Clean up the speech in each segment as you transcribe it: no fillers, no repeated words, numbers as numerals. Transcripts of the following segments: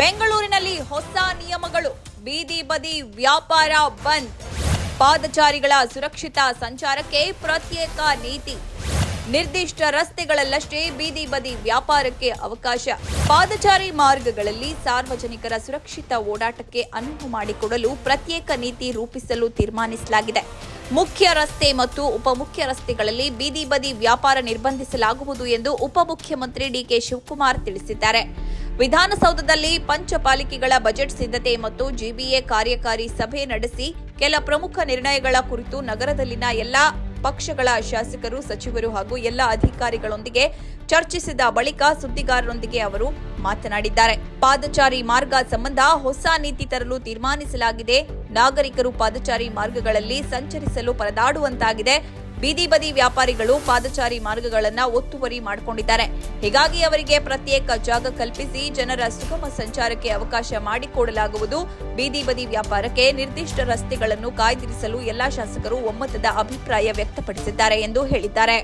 ಬೆಂಗಳೂರಿನಲ್ಲಿ ಹೊಸ ನಿಯಮಗಳು, ಬೀದಿ ಬದಿ ವ್ಯಾಪಾರ ಬಂದ್, ಪಾದಚಾರಿಗಳ ಸುರಕ್ಷಿತ ಸಂಚಾರಕ್ಕೆ ಪ್ರತ್ಯೇಕ ನೀತಿ, ನಿರ್ದಿಷ್ಟ ರಸ್ತೆಗಳಲ್ಲಷ್ಟೇ ಬೀದಿ ಬದಿ ವ್ಯಾಪಾರಕ್ಕೆ ಅವಕಾಶ, ಪಾದಚಾರಿ ಮಾರ್ಗಗಳಲ್ಲಿ ಸಾರ್ವಜನಿಕರ ಸುರಕ್ಷಿತ ಓಡಾಟಕ್ಕೆ ಅನುವು ಮಾಡಿಕೊಡಲು ಪ್ರತ್ಯೇಕ ನೀತಿ ರೂಪಿಸಲು ತೀರ್ಮಾನಿಸಲಾಗಿದೆ. ಮುಖ್ಯ ರಸ್ತೆ ಮತ್ತು ಉಪಮುಖ್ಯ ರಸ್ತೆಗಳಲ್ಲಿ ಬೀದಿ ಬದಿ ವ್ಯಾಪಾರ ನಿರ್ಬಂಧಿಸಲಾಗುವುದು ಎಂದು ಉಪಮುಖ್ಯಮಂತ್ರಿ ಡಿಕೆ ಶಿವಕುಮಾರ್ ತಿಳಿಸಿದ್ದಾರೆ. ವಿಧಾನಸೌಧದಲ್ಲಿ ಪಂಚಪಾಲಿಕೆಗಳ ಬಜೆಟ್ ಸಿದ್ಧತೆ ಮತ್ತು ಜಿಬಿಎ ಕಾರ್ಯಕಾರಿ ಸಭೆ ನಡೆಸಿ ಕೆಲ ಪ್ರಮುಖ ನಿರ್ಣಯಗಳ ಕುರಿತು ನಗರದಲ್ಲಿನ ಎಲ್ಲಾ ಪಕ್ಷಗಳ ಶಾಸಕರು, ಸಚಿವರು ಹಾಗೂ ಎಲ್ಲ ಅಧಿಕಾರಿಗಳೊಂದಿಗೆ ಚರ್ಚಿಸಿದ ಬಳಿಕ ಸುದ್ದಿಗಾರರೊಂದಿಗೆ ಅವರು ಮಾತನಾಡಿದ್ದಾರೆ. ಪಾದಚಾರಿ ಮಾರ್ಗ ಸಂಬಂಧ ಹೊಸ ನೀತಿ ತರಲು ತೀರ್ಮಾನಿಸಲಾಗಿದೆ. ನಾಗರಿಕರು ಪಾದಚಾರಿ ಮಾರ್ಗಗಳಲ್ಲಿ ಸಂಚರಿಸಲು ಪರದಾಡುವಂತಾಗಿದೆ. ಬೀದಿ ಬದಿ ವ್ಯಾಪಾರಿಗಳು ಪಾದಚಾರಿ ಮಾರ್ಗಗಳನ್ನು ಒತ್ತುವರಿ ಮಾಡಿಕೊಂಡಿದ್ದಾರೆ. ಹೀಗಾಗಿ ಅವರಿಗೆ ಪ್ರತ್ಯೇಕ ಜಾಗ ಕಲ್ಪಿಸಿ ಜನರ ಸುಗಮ ಸಂಚಾರಕ್ಕೆ ಅವಕಾಶ ಮಾಡಿಕೊಡಲಾಗುವುದು. ಬೀದಿ ಬದಿ ವ್ಯಾಪಾರಕ್ಕೆ ನಿರ್ದಿಷ್ಟ ರಸ್ತೆಗಳನ್ನು ಕಾಯ್ದಿರಿಸಲು ಎಲ್ಲಾ ಶಾಸಕರು ಒಮ್ಮತದ ಅಭಿಪ್ರಾಯ ವ್ಯಕ್ತಪಡಿಸಿದ್ದಾರೆ ಎಂದು ಹೇಳಿದ್ದಾರೆ.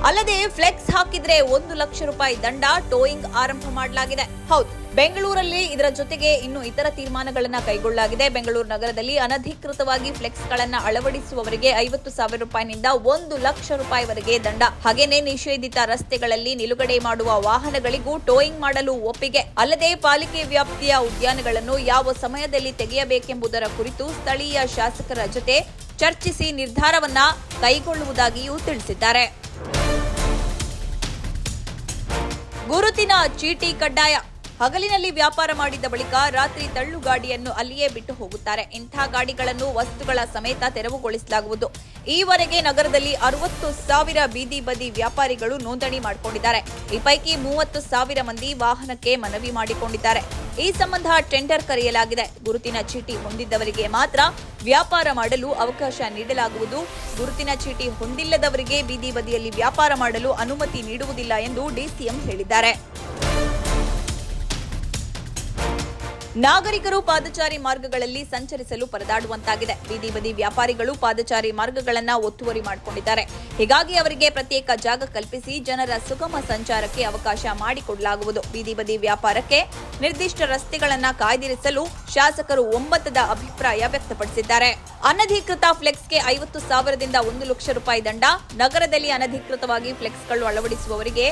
ಅಲ್ಲದೆ ಫ್ಲೆಕ್ಸ್ ಹಾಕಿದ್ರೆ 1 ಲಕ್ಷ ರೂಪಾಯಿ ದಂಡ, ಟೋಯಿಂಗ್ ಆರಂಭ ಮಾಡಲಾಗಿದೆ. ಹೌದು, ಬೆಂಗಳೂರಲ್ಲಿ ಇದರ ಜೊತೆಗೆ ಇನ್ನು ಇತರ ತೀರ್ಮಾನಗಳನ್ನು ಕೈಗೊಳ್ಳಲಾಗಿದೆ. ಬೆಂಗಳೂರು ನಗರದಲ್ಲಿ ಅನಧಿಕೃತವಾಗಿ ಫ್ಲೆಕ್ಸ್ಗಳನ್ನು ಅಳವಡಿಸುವವರಿಗೆ 50,000 ರೂಪಾಯಿನಿಂದ 1 ಲಕ್ಷ ರೂಪಾಯಿವರೆಗೆ ದಂಡ. ಹಾಗೇನೇ ನಿಷೇಧಿತ ರಸ್ತೆಗಳಲ್ಲಿ ನಿಲುಗಡೆ ಮಾಡುವ ವಾಹನಗಳಿಗೂ ಟೋಯಿಂಗ್ ಮಾಡಲು ಒಪ್ಪಿಗೆ. ಅಲ್ಲದೆ ಪಾಲಿಕೆ ವ್ಯಾಪ್ತಿಯ ಉದ್ಯಾನಗಳನ್ನು ಯಾವ ಸಮಯದಲ್ಲಿ ತೆಗೆಯಬೇಕೆಂಬುದರ ಕುರಿತು ಸ್ಥಳೀಯ ಶಾಸಕರ ಜೊತೆ ಚರ್ಚಿಸಿ ನಿರ್ಧಾರವನ್ನ ಕೈಗೊಳ್ಳುವುದಾಗಿಯೂ ತಿಳಿಸಿದ್ದಾರೆ. ಗುರುತಿನ ಚೀಟಿ ಕಡ್ಡಾಯ. ಹಗಲಿನಲ್ಲಿ ವ್ಯಾಪಾರ ಮಾಡಿದ ಬಳಿಕ ರಾತ್ರಿ ತಳ್ಳು ಗಾಡಿಯನ್ನು ಅಲ್ಲಿಯೇ ಬಿಟ್ಟು ಹೋಗುತ್ತಾರೆ. ಇಂಥ ಗಾಡಿಗಳನ್ನು ವಸ್ತುಗಳ ಸಮೇತ ತೆರವುಗೊಳಿಸಲಾಗುವುದು. ಈವರೆಗೆ ನಗರದಲ್ಲಿ 60,000 ಬೀದಿ ಬದಿ ವ್ಯಾಪಾರಿಗಳು ನೋಂದಣಿ ಮಾಡಿಕೊಂಡಿದ್ದಾರೆ. ಈ ಪೈಕಿ 30,000 ಮಂದಿ ವಾಹನಕ್ಕೆ ಮನವಿ ಮಾಡಿಕೊಂಡಿದ್ದಾರೆ. ಈ ಸಂಬಂಧ ಟೆಂಡರ್ ಕರೆಯಲಾಗಿದೆ. ಗುರುತಿನ ಚೀಟಿ ಹೊಂದಿದ್ದವರಿಗೆ ಮಾತ್ರ ವ್ಯಾಪಾರ ಮಾಡಲು ಅವಕಾಶ ನೀಡಲಾಗುವುದು. ಗುರುತಿನ ಚೀಟಿ ಹೊಂದಿಲ್ಲದವರಿಗೆ ಬೀದಿ ಬದಿಯಲ್ಲಿ ವ್ಯಾಪಾರ ಮಾಡಲು ಅನುಮತಿ ನೀಡುವುದಿಲ್ಲ ಎಂದು ಡಿಸಿಎಂ ಹೇಳಿದ್ದಾರೆ. ನಾಗರಿಕರು ಪಾದಚಾರಿ ಮಾರ್ಗಗಳಲ್ಲಿ ಸಂಚರಿಸಲು ಪರದಾಡುವಂತಾಗಿದೆ. ಬೀದಿ ಬದಿ ವ್ಯಾಪಾರಿಗಳು ಪಾದಚಾರಿ ಮಾರ್ಗಗಳನ್ನು ಒತ್ತುವರಿ ಮಾಡಿಕೊಂಡಿದ್ದಾರೆ. ಹೀಗಾಗಿ ಅವರಿಗೆ ಪ್ರತ್ಯೇಕ ಜಾಗ ಕಲ್ಪಿಸಿ ಜನರ ಸುಗಮ ಸಂಚಾರಕ್ಕೆ ಅವಕಾಶ ಮಾಡಿಕೊಡಲಾಗುವುದು. ಬೀದಿ ಬದಿ ವ್ಯಾಪಾರಕ್ಕೆ ನಿರ್ದಿಷ್ಟ ರಸ್ತೆಗಳನ್ನು ಕಾಯ್ದಿರಿಸಲು ಶಾಸಕರು ಒಮ್ಮತದ ಅಭಿಪ್ರಾಯ ವ್ಯಕ್ತಪಡಿಸಿದ್ದಾರೆ. ಅನಧಿಕೃತ ಫ್ಲೆಕ್ಸ್ಗೆ 50,000ದಿಂದ 1 ಲಕ್ಷ ರೂಪಾಯಿ ದಂಡ. ನಗರದಲ್ಲಿ ಅನಧಿಕೃತವಾಗಿ ಫ್ಲೆಕ್ಸ್ಗಳು ಅಳವಡಿಸುವವರಿಗೆ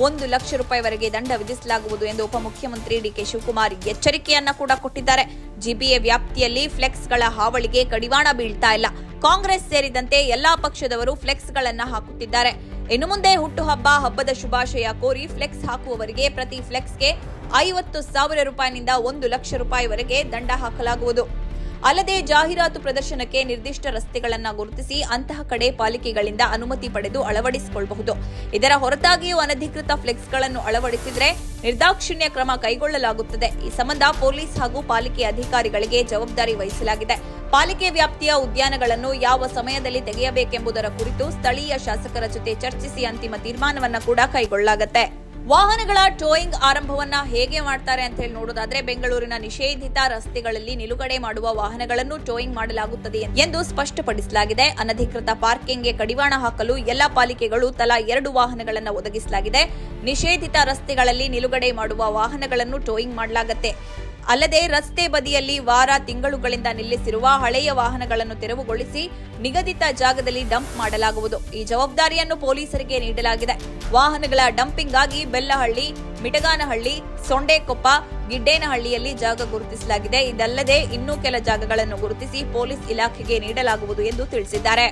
1 ಲಕ್ಷ ರೂಪಾಯಿವರೆಗೆ ದಂಡ ವಿಧಿಸಲಾಗುವುದು ಎಂದು ಉಪಮುಖ್ಯಮಂತ್ರಿ ಡಿಕೆ ಶಿವಕುಮಾರ್ ಎಚ್ಚರಿಕೆಯನ್ನ ಕೂಡ ಕೊಟ್ಟಿದ್ದಾರೆ. ಜಿಬಿಎ ವ್ಯಾಪ್ತಿಯಲ್ಲಿ ಫ್ಲೆಕ್ಸ್ಗಳ ಹಾವಳಿಗೆ ಕಡಿವಾಣ ಬೀಳ್ತಾ ಇಲ್ಲ. ಕಾಂಗ್ರೆಸ್ ಸೇರಿದಂತೆ ಎಲ್ಲಾ ಪಕ್ಷದವರು ಫ್ಲೆಕ್ಸ್ಗಳನ್ನ ಹಾಕುತ್ತಿದ್ದಾರೆ. ಇನ್ನು ಮುಂದೆ ಹುಟ್ಟುಹಬ್ಬ, ಹಬ್ಬದ ಶುಭಾಶಯ ಕೋರಿ ಫ್ಲೆಕ್ಸ್ ಹಾಕುವವರಿಗೆ ಪ್ರತಿ ಫ್ಲೆಕ್ಸ್ಗೆ 50,000 ರೂಪಾಯಿನಿಂದ 1 ಲಕ್ಷ ರೂಪಾಯಿವರೆಗೆ ದಂಡ ಹಾಕಲಾಗುವುದು. ಅಲ್ಲದೆ ಜಾಹೀರಾತು ಪ್ರದರ್ಶನಕ್ಕೆ ನಿರ್ದಿಷ್ಟ ರಸ್ತೆಗಳನ್ನು ಗುರುತಿಸಿ ಅಂತಹ ಕಡೆ ಪಾಲಿಕೆಗಳಿಂದ ಅನುಮತಿ ಪಡೆದು ಅಳವಡಿಸಿಕೊಳ್ಳಬಹುದು. ಇದರ ಹೊರತಾಗಿಯೂ ಅನಧಿಕೃತ ಫ್ಲೆಕ್ಸ್ಗಳನ್ನು ಅಳವಡಿಸಿದರೆ ನಿರ್ದಾಕ್ಷಿಣ್ಯ ಕ್ರಮ ಕೈಗೊಳ್ಳಲಾಗುತ್ತದೆ. ಈ ಸಂಬಂಧ ಪೊಲೀಸ್ ಹಾಗೂ ಪಾಲಿಕೆ ಅಧಿಕಾರಿಗಳಿಗೆ ಜವಾಬ್ದಾರಿ ವಹಿಸಲಾಗಿದೆ. ಪಾಲಿಕೆ ವ್ಯಾಪ್ತಿಯ ಉದ್ಯಾನಗಳನ್ನು ಯಾವ ಸಮಯದಲ್ಲಿ ತೆಗೆಯಬೇಕೆಂಬುದರ ಕುರಿತು ಸ್ಥಳೀಯ ಶಾಸಕರ ಜೊತೆ ಚರ್ಚಿಸಿ ಅಂತಿಮ ತೀರ್ಮಾನವನ್ನು ಕೂಡ ಕೈಗೊಳ್ಳಲಾಗುತ್ತೆ. ವಾಹನಗಳ ಟೋಯಿಂಗ್ ಆರಂಭವನ್ನ ಹೇಗೆ ಮಾಡ್ತಾರೆ ಅಂತ ಹೇಳಿ ನೋಡೋದಾದ್ರೆ, ಬೆಂಗಳೂರಿನ ನಿಷೇಧಿತ ರಸ್ತೆಗಳಲ್ಲಿ ನಿಲುಗಡೆ ಮಾಡುವ ವಾಹನಗಳನ್ನು ಟೋಯಿಂಗ್ ಮಾಡಲಾಗುತ್ತದೆ ಎಂದು ಸ್ಪಷ್ಟಪಡಿಸಲಾಗಿದೆ. ಅನಧಿಕೃತ ಪಾರ್ಕಿಂಗ್ಗೆ ಕಡಿವಾಣ ಹಾಕಲು ಎಲ್ಲಾ ಪಾಲಿಕೆಗಳು ತಲಾ 2 ವಾಹನಗಳನ್ನು ಒದಗಿಸಲಾಗಿದೆ. ನಿಷೇಧಿತ ರಸ್ತೆಗಳಲ್ಲಿ ನಿಲುಗಡೆ ಮಾಡುವ ವಾಹನಗಳನ್ನು ಟೋಯಿಂಗ್ ಮಾಡಲಾಗುತ್ತೆ. ಅಲ್ಲದೆ ರಸ್ತೆ ಬದಿಯಲ್ಲಿ ವಾರ, ತಿಂಗಳುಗಳಿಂದ ನಿಲ್ಲಿಸಿರುವ ಹಳೆಯ ವಾಹನಗಳನ್ನು ತೆರವುಗೊಳಿಸಿ ನಿಗದಿತ ಜಾಗದಲ್ಲಿ ಡಂಪ್ ಮಾಡಲಾಗುವುದು. ಈ ಜವಾಬ್ದಾರಿಯನ್ನು ಪೊಲೀಸರಿಗೆ ನೀಡಲಾಗಿದೆ. ವಾಹನಗಳ ಡಂಪಿಂಗ್ಗಾಗಿ ಬೆಲ್ಲಹಳ್ಳಿ, ಮಿಟಗಾನಹಳ್ಳಿ, ಸೊಂಡೆಕೊಪ್ಪ, ಗಿಡ್ಡೇನಹಳ್ಳಿಯಲ್ಲಿ ಜಾಗ ಗುರುತಿಸಲಾಗಿದೆ. ಇದಲ್ಲದೆ ಇನ್ನೂ ಕೆಲ ಜಾಗಗಳನ್ನು ಗುರುತಿಸಿ ಪೊಲೀಸ್ ಇಲಾಖೆಗೆ ನೀಡಲಾಗುವುದು ಎಂದು ತಿಳಿಸಿದ್ದಾರೆ.